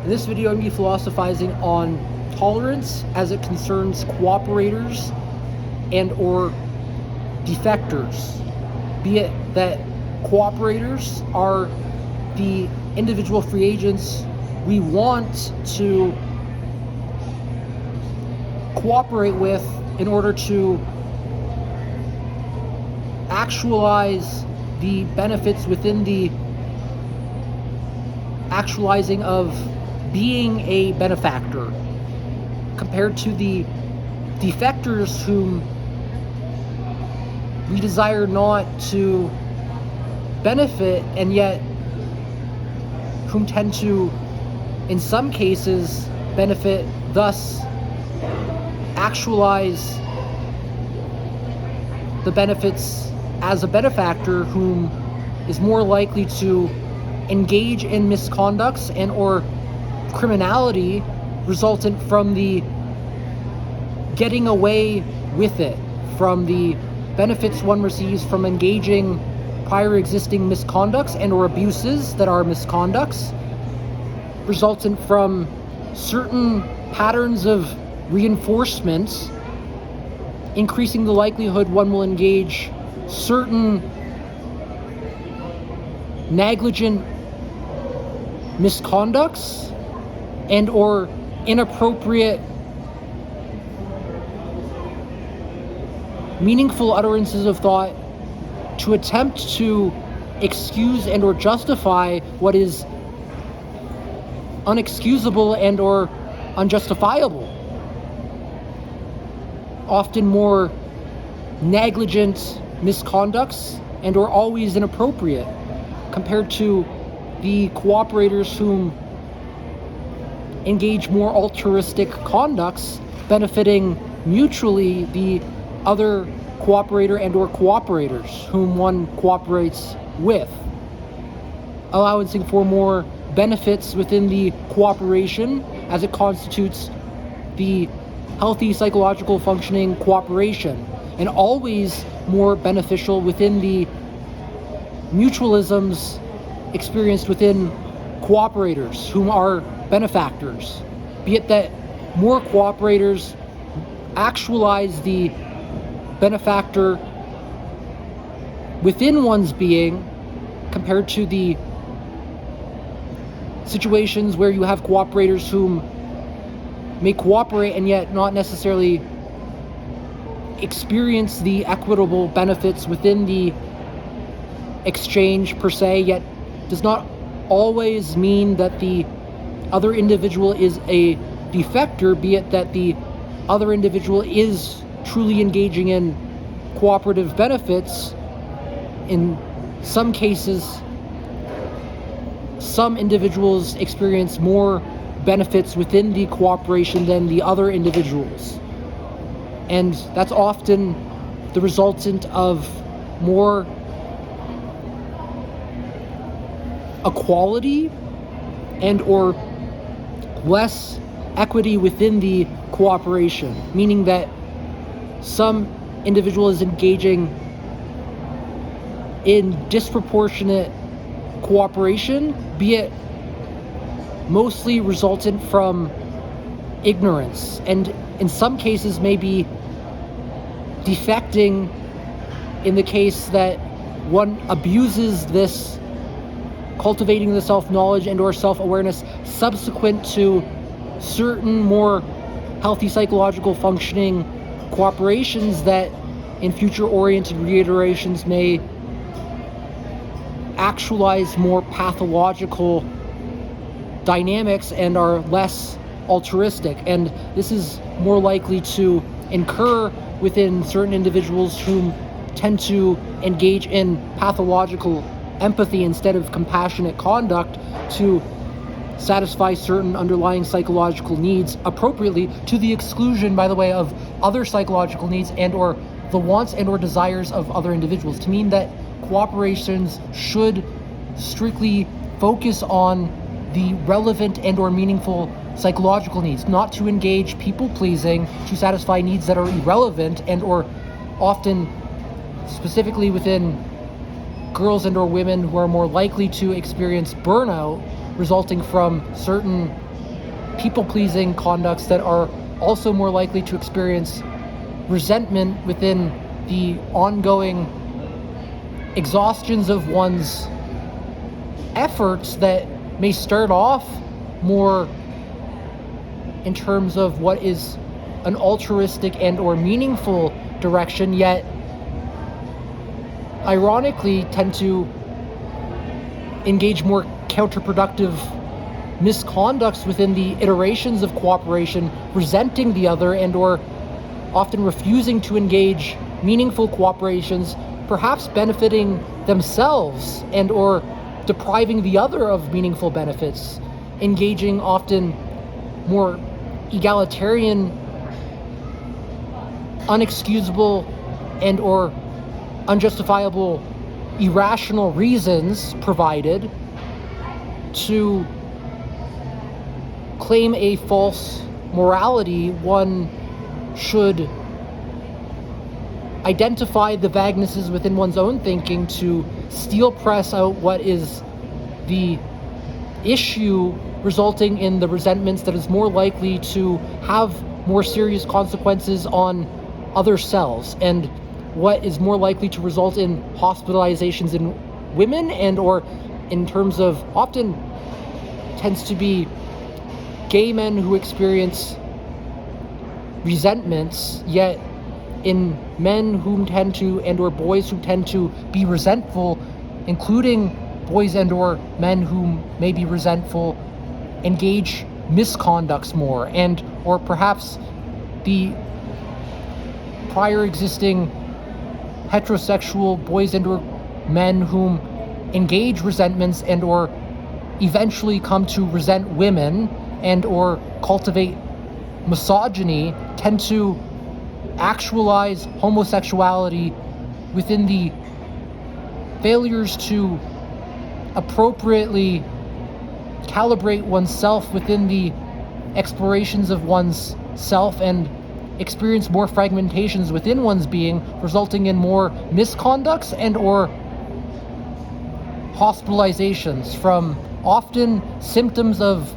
In this video, I'm going to be philosophizing on tolerance as it concerns cooperators and or defectors. Be it that cooperators are the individual free agents we want to cooperate with in order to actualize the benefits within the actualizing of being a benefactor, compared to the defectors whom we desire not to benefit and yet whom tend to, in some cases, benefit, thus actualize the benefits as a benefactor, whom is more likely to engage in misconducts and or criminality resultant from the getting away with it, from the benefits one receives from engaging prior existing misconducts and or abuses that are misconducts, resultant from certain patterns of reinforcement, increasing the likelihood one will engage certain negligent misconducts and or inappropriate meaningful utterances of thought to attempt to excuse and or justify what is unexcusable and or unjustifiable. Often more negligent misconducts and or always inappropriate, compared to the cooperators whom engage more altruistic conducts, benefiting mutually the other cooperator and or cooperators whom one cooperates with, allowancing for more benefits within the cooperation as it constitutes the healthy psychological functioning cooperation, and always more beneficial within the mutualisms experienced within cooperators whom are benefactors. Be it that more cooperators actualize the benefactor within one's being, compared to the situations where you have cooperators whom may cooperate and yet not necessarily experience the equitable benefits within the exchange per se, yet does not always mean that the other individual is a defector, be it that the other individual is truly engaging in cooperative benefits. In some cases, some individuals experience more benefits within the cooperation than the other individuals. And that's often the resultant of more equality and or less equity within the cooperation, meaning that some individual is engaging in disproportionate cooperation, be it mostly resultant from ignorance, and in some cases maybe defecting in the case that one abuses this, cultivating the self-knowledge and or self-awareness subsequent to certain more healthy psychological functioning cooperations that in future oriented reiterations may actualize more pathological dynamics and are less altruistic. And this is more likely to incur within certain individuals whom tend to engage in pathological empathy instead of compassionate conduct to satisfy certain underlying psychological needs appropriately, to the exclusion, by the way, of other psychological needs and or the wants and or desires of other individuals, to mean that cooperations should strictly focus on the relevant and or meaningful psychological needs, not to engage people-pleasing to satisfy needs that are irrelevant and or often specifically within girls and or women who are more likely to experience burnout resulting from certain people-pleasing conducts that are also more likely to experience resentment within the ongoing exhaustions of one's efforts that may start off more in terms of what is an altruistic and or meaningful direction, yet ironically tend to engage more counterproductive misconducts within the iterations of cooperation, resenting the other and or often refusing to engage meaningful cooperations, perhaps benefiting themselves and or depriving the other of meaningful benefits, engaging often more egalitarian, unexcusable and or unjustifiable irrational reasons provided to claim a false morality. One should identify the vagnesses within one's own thinking to steel press out what is the issue, resulting in the resentments that is more likely to have more serious consequences on other selves, and what is more likely to result in hospitalizations in women, and or in terms of often tends to be gay men who experience resentments, yet in men whom tend to, and or boys who tend to be resentful, including boys and or men whom may be resentful, engage misconducts more, and or perhaps the prior existing heterosexual boys and or men whom engage resentments and or eventually come to resent women and or cultivate misogyny tend to actualize homosexuality within the failures to appropriately calibrate oneself within the explorations of one's self and experience more fragmentations within one's being, resulting in more misconducts and or hospitalizations from often symptoms of